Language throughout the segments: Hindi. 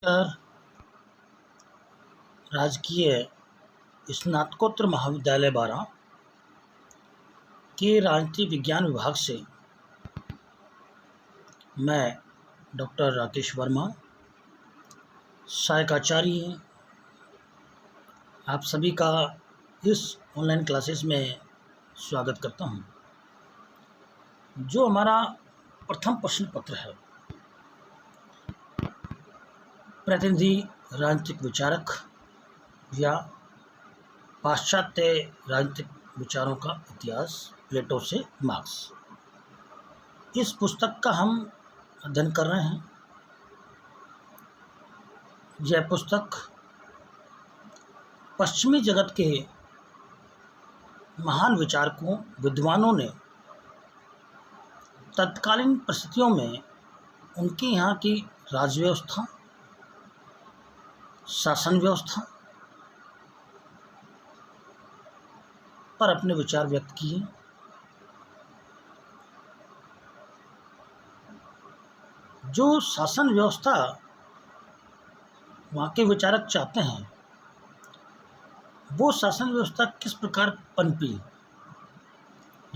पर राजकीय स्नातकोत्तर महाविद्यालय बारां के राजनीति विज्ञान विभाग से मैं डॉक्टर राकेश वर्मा, सहायक आचार्य, आप सभी का इस ऑनलाइन क्लासेस में स्वागत करता हूं। जो हमारा प्रथम प्रश्न पत्र है, प्रतिनिधि राजनीतिक विचारक या पाश्चात्य राजनीतिक विचारों का इतिहास, प्लेटो से मार्क्स, इस पुस्तक का हम अध्ययन कर रहे हैं। यह पुस्तक पश्चिमी जगत के महान विचारकों, विद्वानों ने तत्कालीन परिस्थितियों में उनके यहाँ की राज व्यवस्था, शासन व्यवस्था पर अपने विचार व्यक्त किए। जो शासन व्यवस्था वहाँ के विचारक चाहते हैं, वो शासन व्यवस्था किस प्रकार पनपी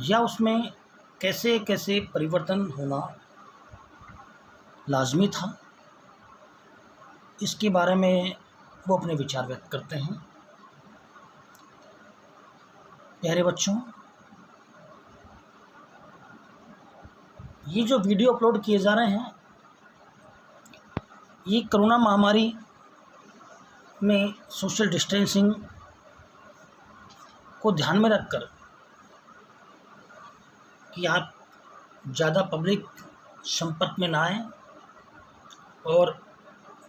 या उसमें कैसे कैसे परिवर्तन होना लाजमी था, इसके बारे में वो अपने विचार व्यक्त करते हैं। प्यारे बच्चों, ये जो वीडियो अपलोड किए जा रहे हैं, ये कोरोना महामारी में सोशल डिस्टेंसिंग को ध्यान में रखकर कि आप ज़्यादा पब्लिक संपर्क में ना आएं और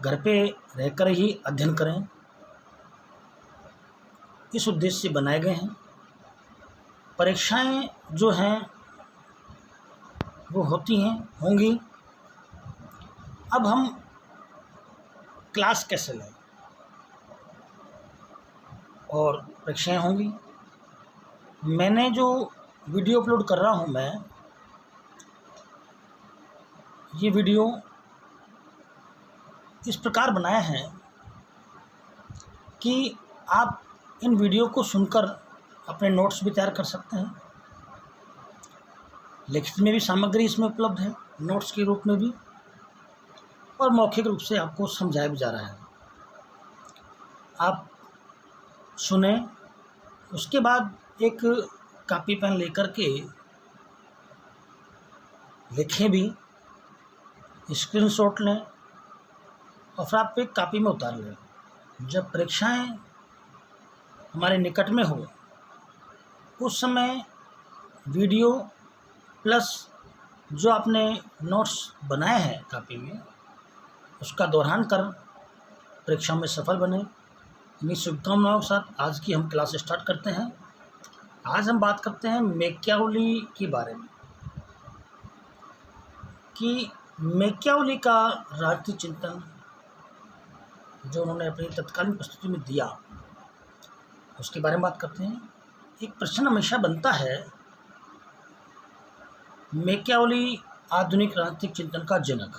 घर पे रहकर ही अध्ययन करें, इस उद्देश्य से बनाए गए हैं। परीक्षाएं जो हैं वो होती हैं, होंगी। अब हम क्लास कैसे लें और परीक्षाएं होंगी। मैंने जो वीडियो अपलोड कर रहा हूं, मैं ये वीडियो इस प्रकार बनाया है कि आप इन वीडियो को सुनकर अपने नोट्स भी तैयार कर सकते हैं। लिखित में भी सामग्री इसमें उपलब्ध है, नोट्स के रूप में भी, और मौखिक रूप से आपको समझाया भी जा रहा है। आप सुने, उसके बाद एक कॉपी पेन लेकर के लिखें भी, स्क्रीनशॉट लें और फिर आप एक कॉपी में उतार लें। जब परीक्षाएं हमारे निकट में हो, उस समय वीडियो प्लस जो आपने नोट्स बनाए हैं कॉपी में, उसका दोहरान कर परीक्षा में सफल बने। इन्हीं शुभकामनाओं के साथ आज की हम क्लास स्टार्ट करते हैं। आज हम बात करते हैं मैकियावेली के बारे में कि मैकियावेली का राजनीतिक चिंतन जो उन्होंने अपनी तत्कालीन परिस्थिति में दिया, उसके बारे में बात करते हैं। एक प्रश्न हमेशा बनता है, मैकियावेली आधुनिक राजनीतिक चिंतन का जनक।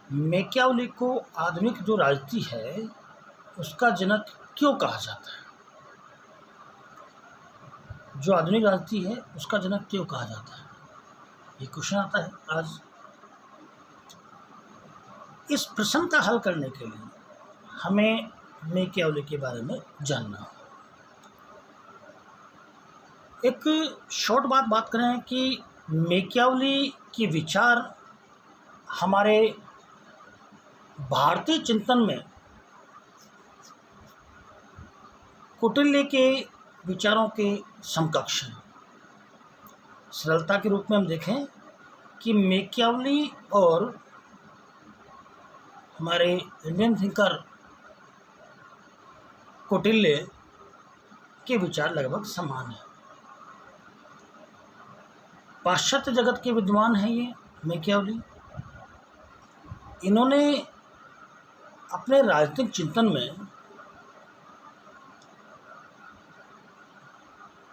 मैकियावेली को आधुनिक जो राजनीति है उसका जनक क्यों कहा जाता है? जो आधुनिक राजनीति है उसका जनक क्यों कहा जाता है, ये क्वेश्चन आता है आज। इस प्रश्न का हल करने के लिए हमें मैकियावेली के बारे में जानना हो। एक शॉर्ट बात करें कि मैकियावेली के विचार हमारे भारतीय चिंतन में कौटिल्य के विचारों के समकक्ष हैं। सरलता के रूप में हम देखें कि मैकियावेली और हमारे इंडियन थिंकर कौटिल्य के विचार लगभग समान हैं। पाश्चात्य जगत के विद्वान हैं ये मैकियावेली। इन्होंने अपने राजनीतिक चिंतन में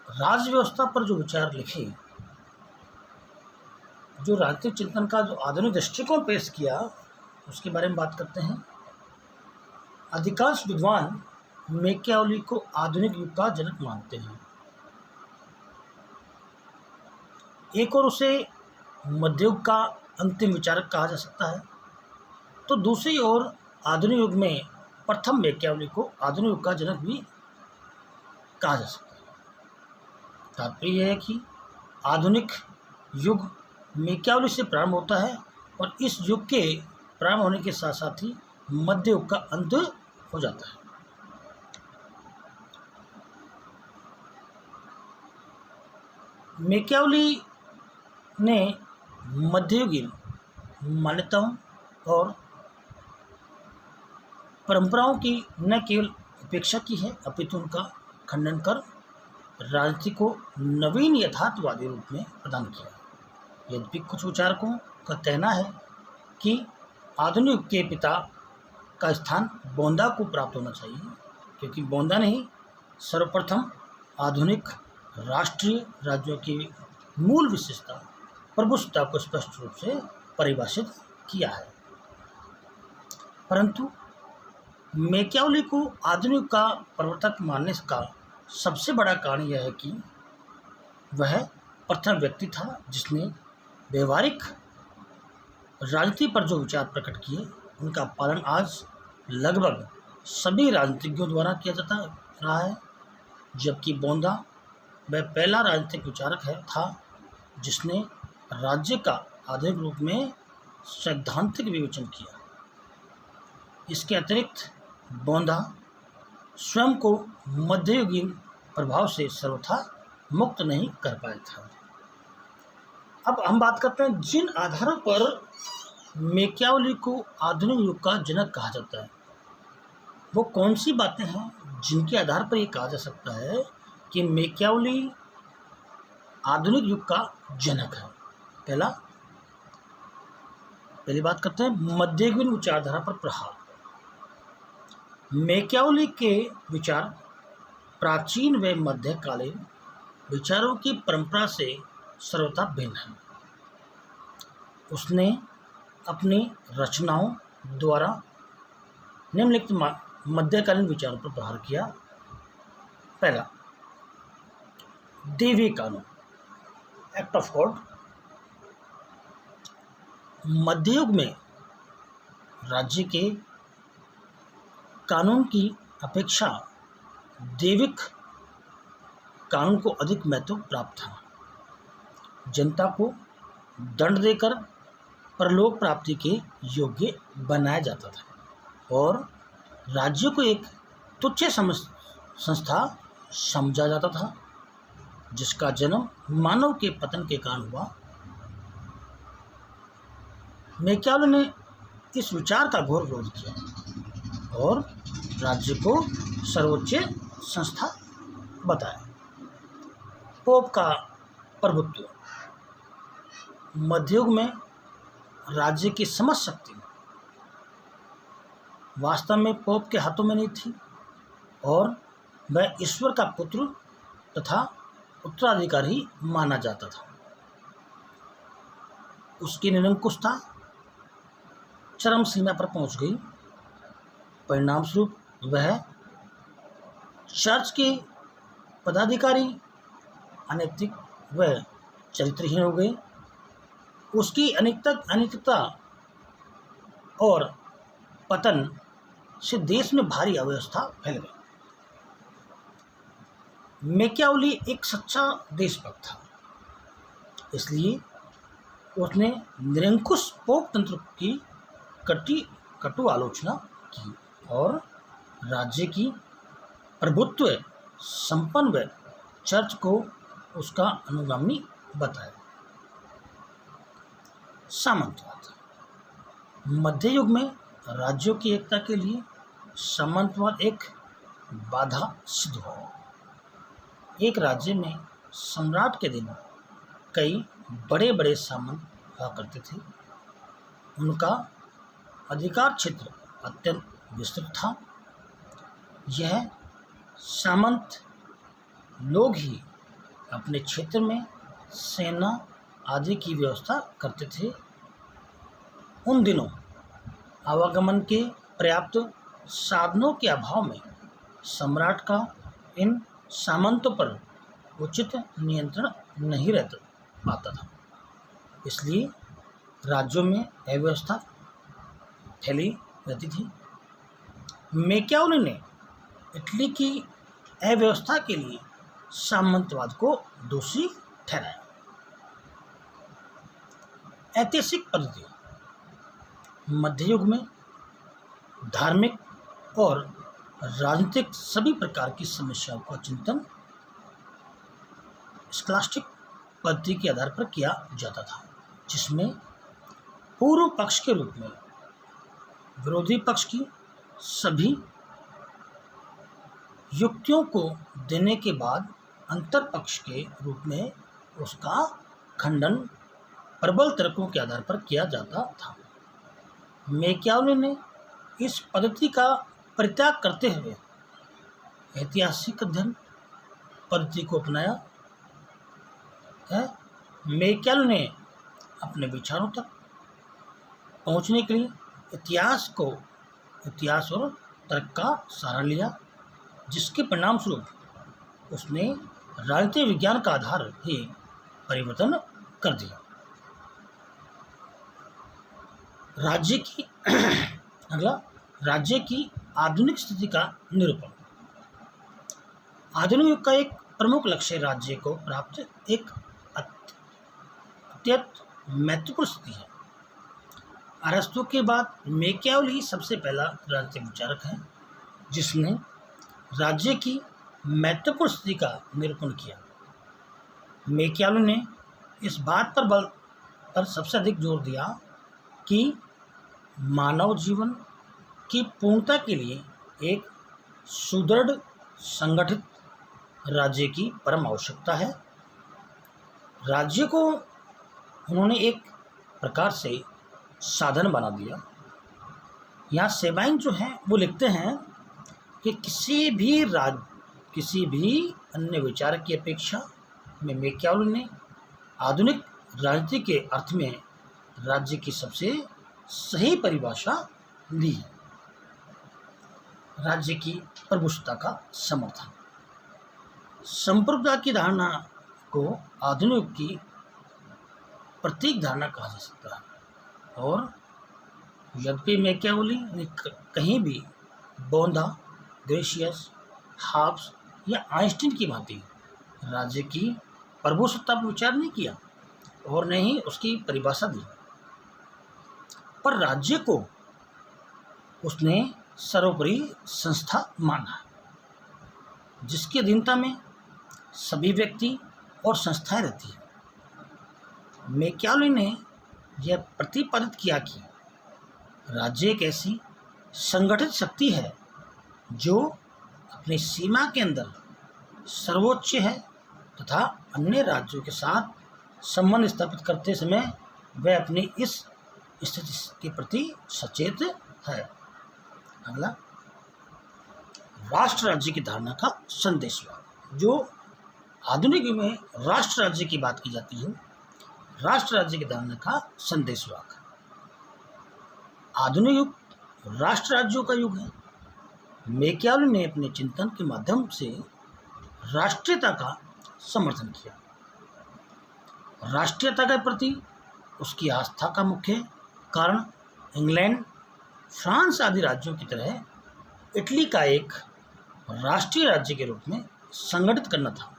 राज व्यवस्था पर जो विचार लिखे, जो राजनीतिक चिंतन का जो आधुनिक दृष्टिकोण पेश किया, उसके बारे में बात करते हैं। अधिकांश विद्वान मैकियावेली को आधुनिक युग का जनक मानते हैं। एक और उसे मध्ययुग का अंतिम विचारक कहा जा सकता है, तो दूसरी ओर आधुनिक युग में प्रथम मैकियावेली को आधुनिक युग का जनक भी कहा जा सकता है। तात्पर्य यह है कि आधुनिक युग मैकियावेली से प्रारंभ होता है और इस युग के प्रारंभ होने के साथ साथ ही मध्य युग का अंत हो जाता है। मैकियावेली ने मध्ययुगीन मान्यताओं और परंपराओं की न केवल उपेक्षा की है, अपितु उनका खंडन कर राजनीति को नवीन यथार्थवादी रूप में प्रदान किया। यद्यपि कुछ विचारकों का कहना है कि आधुनिक युग के पिता का स्थान बोंदा को प्राप्त होना चाहिए, क्योंकि बोंदा ने ही सर्वप्रथम आधुनिक राष्ट्रीय राज्यों की मूल विशेषता प्रभुसत्ता को स्पष्ट रूप से परिभाषित किया है। परंतु मैकियावेली को आधुनिक युग का प्रवर्तक मानने का सबसे बड़ा कारण यह है कि वह प्रथम व्यक्ति था जिसने व्यवहारिक राजनीति पर जो विचार प्रकट किए उनका पालन आज लगभग सभी राजनीतिज्ञों द्वारा किया जाता रहा है, जबकि बोंदा वह पहला राजनीतिक विचारक था जिसने राज्य का आधुनिक रूप में सैद्धांतिक विवेचन किया। इसके अतिरिक्त बोंदा स्वयं को मध्ययुगीन प्रभाव से सर्वथा मुक्त नहीं कर पाया था। अब हम बात करते हैं जिन आधारों पर मैकियावेली को आधुनिक युग का जनक कहा जाता है, वो कौन सी बातें हैं जिनके आधार पर ये कहा जा सकता है कि मैकियावेली आधुनिक युग का जनक है। पहली बात करते हैं मध्ययुगीन विचारधारा पर प्रहार। मैकियावेली के विचार प्राचीन व मध्यकालीन विचारों की परंपरा से सर्वथा भिन्न है। उसने अपनी रचनाओं द्वारा निम्नलिखित मध्यकालीन विचारों पर प्रहार किया। पहला, दैवीय कानून, एक्ट ऑफ गॉड। मध्ययुग में राज्य के कानून की अपेक्षा दैविक कानून को अधिक महत्व प्राप्त था। जनता को दंड देकर परलोक प्राप्ति के योग्य बनाया जाता था और राज्य को एक तुच्छ संस्था समझा जाता था जिसका जन्म मानव के पतन के कारण हुआ। मैकियावेली ने इस विचार का घोर विरोध किया और राज्य को सर्वोच्च संस्था बताया। पोप का प्रभुत्व। मध्ययुग में राज्य की समस्त शक्ति वास्तव में पोप के हाथों में नहीं थी और वह ईश्वर का पुत्र तथा उत्तराधिकारी माना जाता था। उसकी निरंकुशता चरम सीमा पर पहुंच गई। परिणाम स्वरूप वह चर्च के पदाधिकारी अनैतिक व चरित्रहीन हो गए। उसकी अनैतिकता और पतन से देश में भारी अव्यवस्था फैल गई। मैकियावेली एक सच्चा देशभक्त था, इसलिए उसने निरंकुश पोप तंत्र की कटु आलोचना की और राज्य की प्रभुत्व संपन्न व चर्च को उसका अनुगामी बताया। सामंतवाद। मध्य युग में राज्यों की एकता के लिए सामंतवाद एक बाधा सिद्ध हुआ। एक राज्य में सम्राट के दिन कई बड़े बड़े सामंत हुआ करते थे। उनका अधिकार क्षेत्र अत्यंत विस्तृत था। यह सामंत लोग ही अपने क्षेत्र में सेना आदि की व्यवस्था करते थे। उन दिनों आवागमन के पर्याप्त साधनों के अभाव में सम्राट का इन सामंतों पर उचित नियंत्रण नहीं रह पाता था। इसलिए राज्यों में अव्यवस्था फैली रहती थी। मैकियावेली ने इटली की अव्यवस्था के लिए सामंतवाद को दोषी ठहराया। ऐतिहासिक पद्धति मध्य युग में धार्मिक और राजनीतिक सभी प्रकार की समस्याओं का चिंतन स्कॉलास्टिक पद्धति के आधार पर किया जाता था, जिसमें पूर्व पक्ष के रूप में विरोधी पक्ष की सभी युक्तियों को देने के बाद अंतर पक्ष के रूप में उसका खंडन प्रबल तर्कों के आधार पर किया जाता था। मैकियावेली ने इस पद्धति का परित्याग करते हुए ऐतिहासिक अध्ययन पद्धति को अपनाया है। मैकियावेली ने अपने विचारों तक पहुंचने के लिए इतिहास और तर्क का सहारा लिया, जिसके परिणाम स्वरूप उसने राजनीतिक विज्ञान का आधार ही परिवर्तन कर दिया। राज्य की आधुनिक स्थिति का निरूपण। आधुनिक युग का एक प्रमुख लक्ष्य राज्य को प्राप्त एक अत्यंत महत्वपूर्ण स्थिति है। अरस्तु के बाद मैकियावेली सबसे पहला राजनीतिक विचारक है जिसने राज्य की महत्वपूर्ण स्थिति का निरूपण किया। मैकियावेली ने इस बात पर सबसे अधिक जोर दिया कि मानव जीवन की पूर्णता के लिए एक सुदृढ़ संगठित राज्य की परम आवश्यकता है। राज्य को उन्होंने एक प्रकार से साधन बना दिया। यहाँ सेबाइन जो हैं वो लिखते हैं कि किसी भी अन्य विचारक की अपेक्षा में मैकियावेली ने आधुनिक राजनीति के अर्थ में राज्य की सबसे सही परिभाषा ली है। राज्य की प्रभुसत्ता का समर्थन। संप्रभुता की धारणा को आधुनिक युग की प्रतीक धारणा कहा जा सकता है, और यद्यपि मैकियावेली ने कहीं भी बोंदा, ग्रेशियस, हाब्स या आइंस्टीन की भांति राज्य की प्रभुसत्ता पर विचार नहीं किया और न ही उसकी परिभाषा दी, पर राज्य को उसने सर्वोपरि संस्था माना जिसकी अधीनता में सभी व्यक्ति और संस्थाएं रहती हैं। मैकियावेली ने यह प्रतिपादित किया कि राज्य एक ऐसी संगठित शक्ति है जो अपनी सीमा के अंदर सर्वोच्च है तथा अन्य राज्यों के साथ संबंध स्थापित करते समय वह अपनी इस स्थिति के प्रति सचेत है। अगला, राष्ट्र राज्य की धारणा का संदेशवाद। जो आधुनिक युग में राष्ट्र राज्य की बात की जाती है, राष्ट्र राज्य की धारणा का संदेशवाद। आधुनिक युग राष्ट्र राज्यों का युग है। मैकियावेली ने अपने चिंतन के माध्यम से राष्ट्रीयता का समर्थन किया। राष्ट्रीयता के प्रति उसकी आस्था का मुख्य कारण इंग्लैंड, फ्रांस आदि राज्यों की तरह इटली का एक राष्ट्रीय राज्य के रूप में संगठित करना था,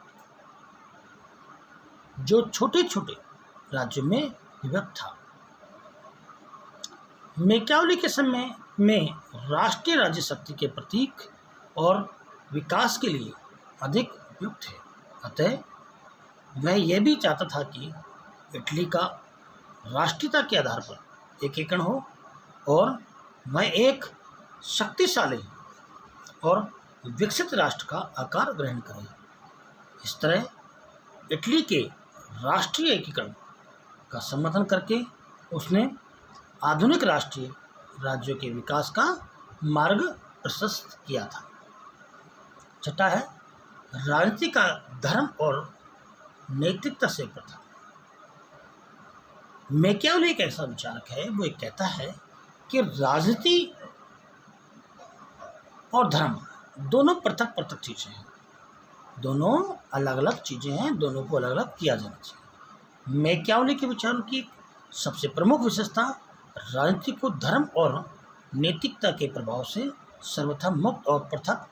जो छोटे छोटे राज्यों में विभक्त था। मैकियावेली के समय में राष्ट्रीय राज्य शक्ति के प्रतीक और विकास के लिए अधिक उपयुक्त है। अतः वह यह भी चाहता था कि इटली का राष्ट्रीयता के आधार पर एकीकरण हो और वह एक शक्तिशाली और विकसित राष्ट्र का आकार ग्रहण करे। इस तरह इटली के राष्ट्रीय एकीकरण का समर्थन करके उसने आधुनिक राष्ट्रीय राज्यों के विकास का मार्ग प्रशस्त किया था। छठा है राजनीति का धर्म और नैतिकता से प्रथा। मैकियावेली एक ऐसा विचारक है, वो एक कहता है कि राजनीति और धर्म दोनों पृथक पृथक चीज़ें हैं, दोनों अलग अलग चीज़ें हैं, दोनों को अलग अलग किया जाना चाहिए। मैकियावेली के विचारों की सबसे प्रमुख विशेषता राजनीति को धर्म और नैतिकता के प्रभाव से सर्वथा मुक्त और पृथक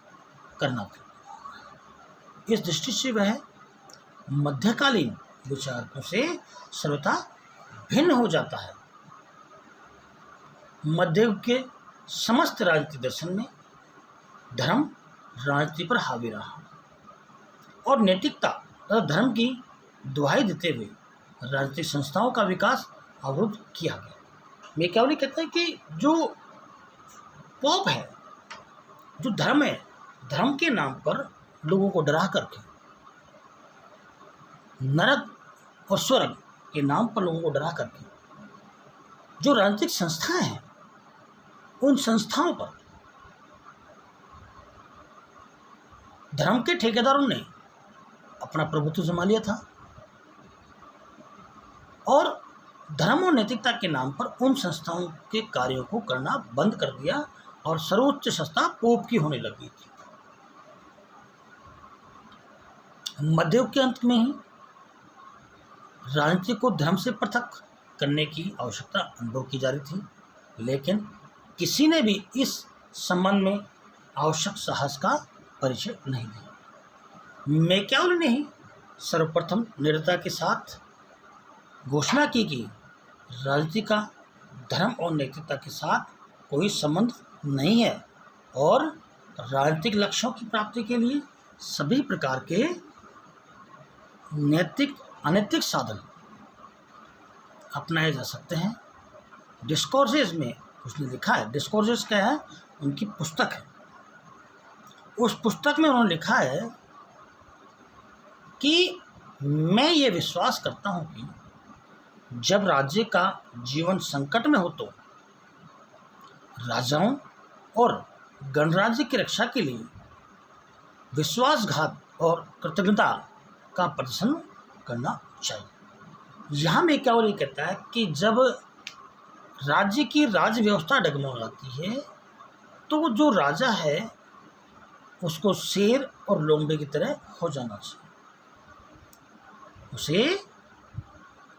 करना था। इस दृष्टि से वह मध्यकालीन विचारकों से सर्वथा भिन्न हो जाता है। मध्ययुग के समस्त राजनीतिक दर्शन में धर्म राजनीति पर हावी रहा और नैतिकता तथा धर्म की दुहाई देते हुए राजनीतिक संस्थाओं का विकास अवरुद्ध किया गया। मैकियावेली कहते हैं कि जो पोप है, जो धर्म है, धर्म के नाम पर लोगों को डरा करके, नरक और स्वर्ग के नाम पर लोगों को डरा करके जो राजनीतिक संस्थाएं हैं, उन संस्थाओं पर धर्म के ठेकेदारों ने अपना प्रभुत्व जमा लिया था और धर्म और नैतिकता के नाम पर उन संस्थाओं के कार्यों को करना बंद कर दिया और सर्वोच्च संस्था पोप की होने लगी थी। मध्ययुग के अंत में ही राजनीति को धर्म से पृथक करने की आवश्यकता अनुभव की जा रही थी, लेकिन किसी ने भी इस संबंध में आवश्यक साहस का परिचय नहीं दिया। मैकियावेली ने ही सर्वप्रथम निडरता के साथ घोषणा की कि राजनीति का धर्म और नैतिकता के साथ कोई संबंध नहीं है और राजनीतिक लक्ष्यों की प्राप्ति के लिए सभी प्रकार के नैतिक अनैतिक साधन अपनाए जा सकते हैं। डिस्कोर्सेस में उसने लिखा है, डिस्कोर्सेस क्या है, उनकी पुस्तक है। उस पुस्तक में उन्होंने लिखा है कि मैं ये विश्वास करता हूँ कि जब राज्य का जीवन संकट में हो तो राजाओं और गणराज्य की रक्षा के लिए विश्वासघात और कृतज्ञता का प्रदर्शन करना चाहिए। यहाँ मैकियावेली कहता है कि जब राज्य की राज व्यवस्था डगमगाती है तो जो राजा है उसको शेर और लोमड़े की तरह हो जाना चाहिए। उसे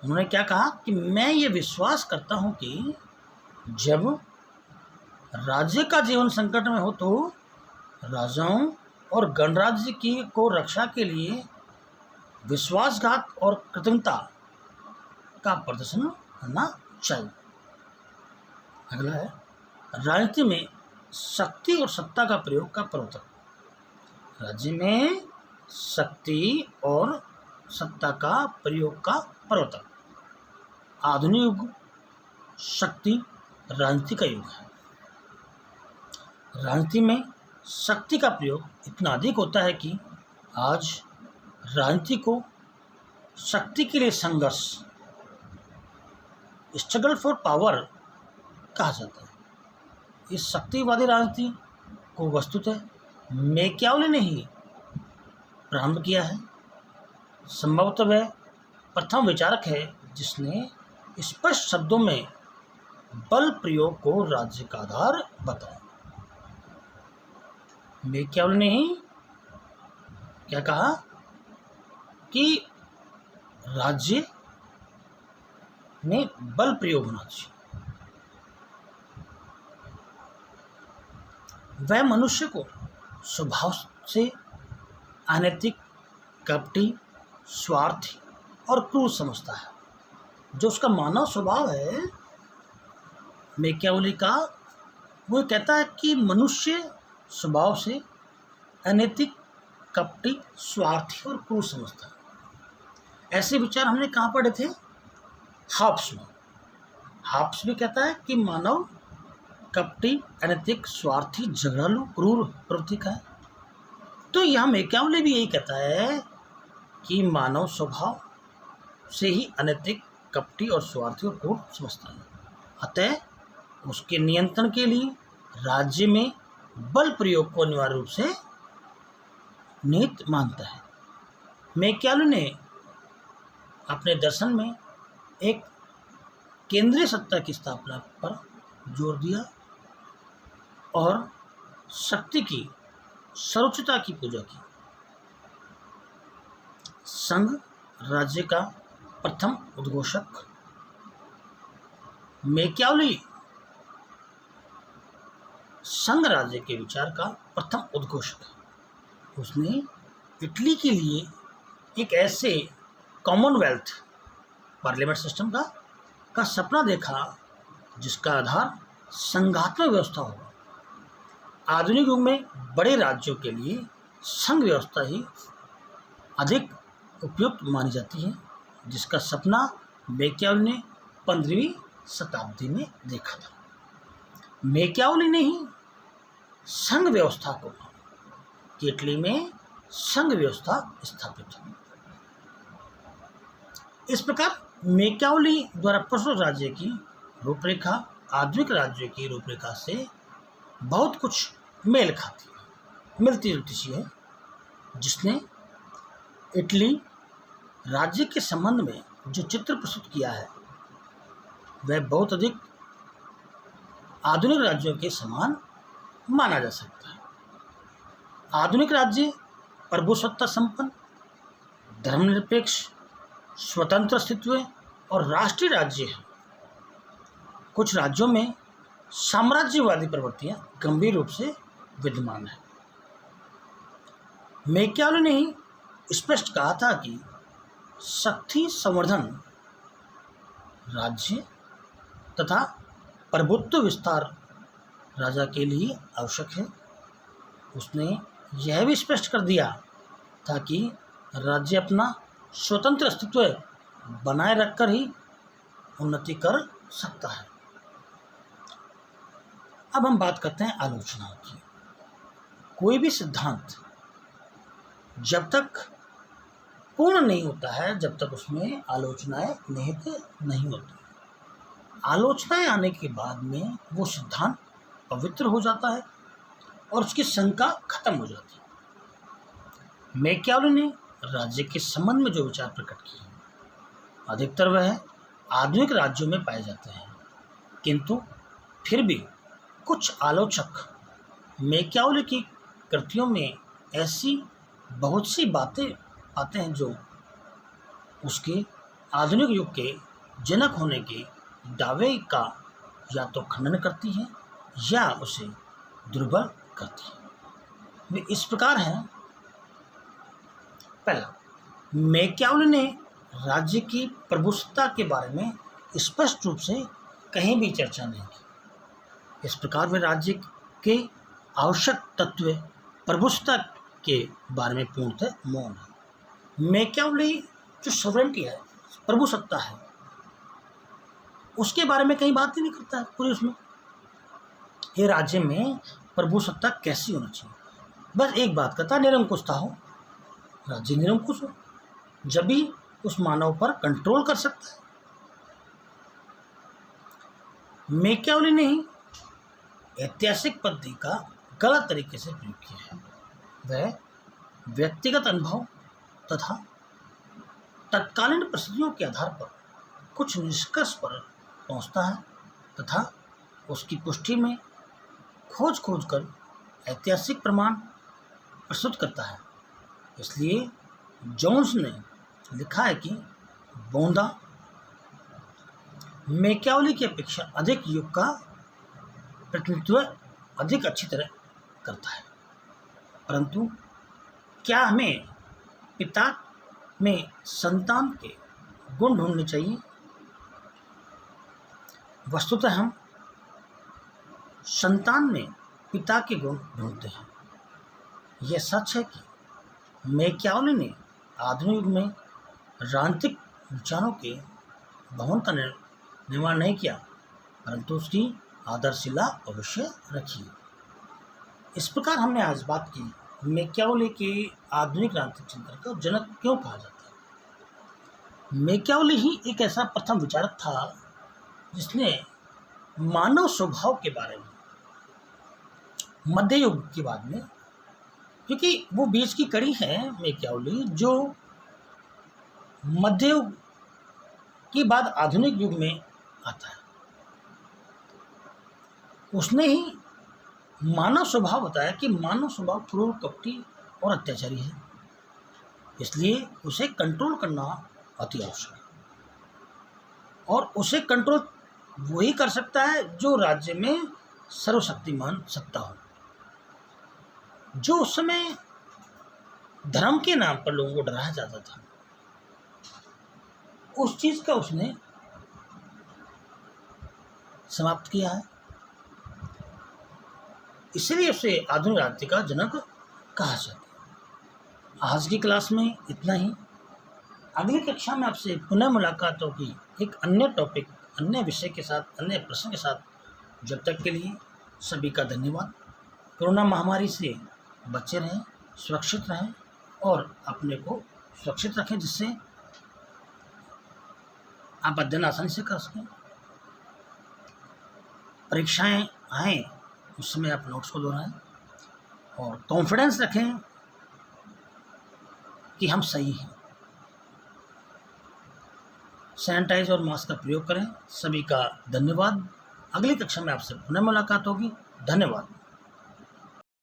उन्होंने क्या कहा कि मैं ये विश्वास करता हूँ कि जब राज्य का जीवन संकट में हो तो राजाओं और गणराज्य की को रक्षा के लिए विश्वासघात और कृतज्ञता का प्रदर्शन करना चाहिए। अगला है राजनीति में शक्ति और सत्ता का प्रयोग का प्रवर्तन। राज्य में शक्ति और सत्ता का प्रयोग का प्रवर्तन। आधुनिक युग शक्ति राजनीति का युग है। राजनीति में शक्ति का प्रयोग इतना अधिक होता है कि आज राजनीति को शक्ति के लिए संघर्ष, स्ट्रगल फॉर पावर कहा जाता है। इस शक्तिवादी राजनीति को वस्तुतः मैकियावेली ने ही प्रारंभ किया है। संभवतः वह प्रथम विचारक है जिसने स्पष्ट शब्दों में बल प्रयोग को राज्य का आधार बताया। मैकियावेली ने ही क्या कहा कि राज्य में बल प्रयोग होना चाहिए। वह मनुष्य को स्वभाव से अनैतिक, कपटी, स्वार्थी और क्रूर समझता है। जो उसका मानव स्वभाव है मैकियावेली का, वो कहता है कि मनुष्य स्वभाव से अनैतिक, कपटी, स्वार्थी और क्रूर समझता है। ऐसे विचार हमने कहाँ पढ़े थे? हॉब्स में। हॉब्स भी कहता है कि मानव कपटी, अनैतिक, स्वार्थी, झगड़ालू, क्रूर प्रवृत्ति का है। तो यहाँ मैकियावेली भी यही कहता है कि मानव स्वभाव से ही अनैतिक, कपटी और स्वार्थी और क्रूर समझता है। अतः उसके नियंत्रण के लिए राज्य में बल प्रयोग को अनिवार्य रूप से निहित मानता है। मैकियावेली ने अपने दर्शन में एक केंद्रीय सत्ता की स्थापना पर जोर दिया और शक्ति की सर्वोच्चता की पूजा की। संघ राज्य का प्रथम उद्घोषक मैकियावेली संघ राज्य के विचार का प्रथम उद्घोषक है। उसने इटली के लिए एक ऐसे कॉमनवेल्थ पार्लियामेंट सिस्टम का सपना देखा जिसका आधार संघात्मक व्यवस्था होगा। आधुनिक युग में बड़े राज्यों के लिए संघ व्यवस्था ही अधिक उपयुक्त मानी जाती है, जिसका सपना मैकियावेली ने 15वीं शताब्दी में देखा था। मैकियावेली ने ही संघ व्यवस्था को कि इटली में संघ व्यवस्था स्थापित हुई। इस प्रकार मैकियावेली द्वारा प्रस्तुत राज्य की रूपरेखा आधुनिक राज्यों की रूपरेखा से बहुत कुछ मेल खाती है, मिलती जुलती सी है, जिसने इटली राज्य के संबंध में जो चित्र प्रस्तुत किया है वह बहुत अधिक आधुनिक राज्यों के समान माना जा सकता है। आधुनिक राज्य प्रभुसत्ता संपन्न, धर्मनिरपेक्ष, स्वतंत्र अस्तित्व और राष्ट्रीय राज्य है। कुछ राज्यों में साम्राज्यवादी प्रवृत्तियां गंभीर रूप से विद्यमान है। मैकियावेली ने ही स्पष्ट कहा था कि शक्ति संवर्धन राज्य तथा प्रभुत्व विस्तार राजा के लिए आवश्यक है। उसने यह भी स्पष्ट कर दिया था कि राज्य अपना स्वतंत्र अस्तित्व बनाए रखकर ही उन्नति कर सकता है। अब हम बात करते हैं आलोचनाओं की। कोई भी सिद्धांत जब तक पूर्ण नहीं होता है, जब तक उसमें आलोचनाएं निहित नहीं होती। आलोचनाएं आने के बाद में वो सिद्धांत पवित्र हो जाता है और उसकी शंका खत्म हो जाती है। मैकियावेली ने राज्य के संबंध में जो विचार प्रकट किए अधिकतर वह आधुनिक राज्यों में पाए जाते हैं, किंतु फिर भी कुछ आलोचक मैकियावेली की कृतियों में ऐसी बहुत सी बातें पाते हैं जो उसके आधुनिक युग के जनक होने के दावे का या तो खंडन करती है या उसे दुर्बल करती है। वे इस प्रकार हैं। पहला, मैकियावेली ने राज्य की प्रभुसत्ता के बारे में स्पष्ट रूप से कहीं भी चर्चा नहीं की। इस प्रकार वे राज्य के आवश्यक तत्व प्रभुसत्ता के बारे में पूर्णतः मौन है। मैकियावेली जो सॉवरेंटी है, प्रभुसत्ता है, उसके बारे में कहीं बात ही नहीं करता है पूरी उसमें। ये राज्य में प्रभुसत्ता कैसी होना चाहिए, बस एक बात करता, निरंकुशता हो, राज्य निरंकुश हो, जब भी उस मानव पर कंट्रोल कर सकता है। मैकियावेली ने ही ऐतिहासिक पद्धति का गलत तरीके से प्रयोग किया है। वह व्यक्तिगत अनुभव तथा तत्कालीन परिस्थितियों के आधार पर कुछ निष्कर्ष पर पहुंचता है तथा उसकी पुष्टि में खोज कर ऐतिहासिक प्रमाण प्रस्तुत करता है। इसलिए जोन्स ने लिखा है कि बोंदा मैकियावेली की अपेक्षा अधिक युग का प्रतिनिधित्व अधिक अच्छी तरह करता है, परंतु क्या हमें पिता में संतान के गुण ढूंढने चाहिए? वस्तुतः हम संतान में पिता के गुण ढूंढते हैं। यह सच है कि मैकियावेली ने आधुनिक युग में राजनीतिक विचारों के भवन का निर्माण नहीं किया, परंतु उसकी आधारशिला अवश्य रखी। इस प्रकार हमने आज बात की मैकियावेली के आधुनिक राजनीतिक चिंतन का जनक क्यों कहा जाता है। मैकियावेली ही एक ऐसा प्रथम विचारक था जिसने मानव स्वभाव के बारे में मध्य युग के बाद में, क्योंकि वो बीच की कड़ी है मैकियावेली जो मध्य युग के बाद आधुनिक युग में आता है, उसने ही मानव स्वभाव बताया कि मानव स्वभाव क्रूर, कपटी और अत्याचारी है, इसलिए उसे कंट्रोल करना अति आवश्यक है। और उसे कंट्रोल वही कर सकता है जो राज्य में सर्वशक्तिमान सत्ता हो। जो उस समय धर्म के नाम पर लोगों को डराया जाता था, उस चीज का उसने समाप्त किया है, इसलिए उसे आधुनिक राज्य का जनक कहा जाता है। आज की क्लास में इतना ही। अगली कक्षा में आपसे पुनः मुलाकात होगी एक अन्य टॉपिक, अन्य विषय के साथ, अन्य प्रश्न के साथ। जब तक के लिए सभी का धन्यवाद। कोरोना महामारी से बचे रहें, सुरक्षित रहें और अपने को सुरक्षित रखें, जिससे आप अध्ययन आसानी से कर सकें। परीक्षाएं आएँ उस समय आप नोट्स को दोहराएं और कॉन्फिडेंस रखें कि हम सही हैं। सैनिटाइज और मास्क का प्रयोग करें। सभी का धन्यवाद। अगली कक्षा में आपसे पुनः मुलाकात होगी। धन्यवाद।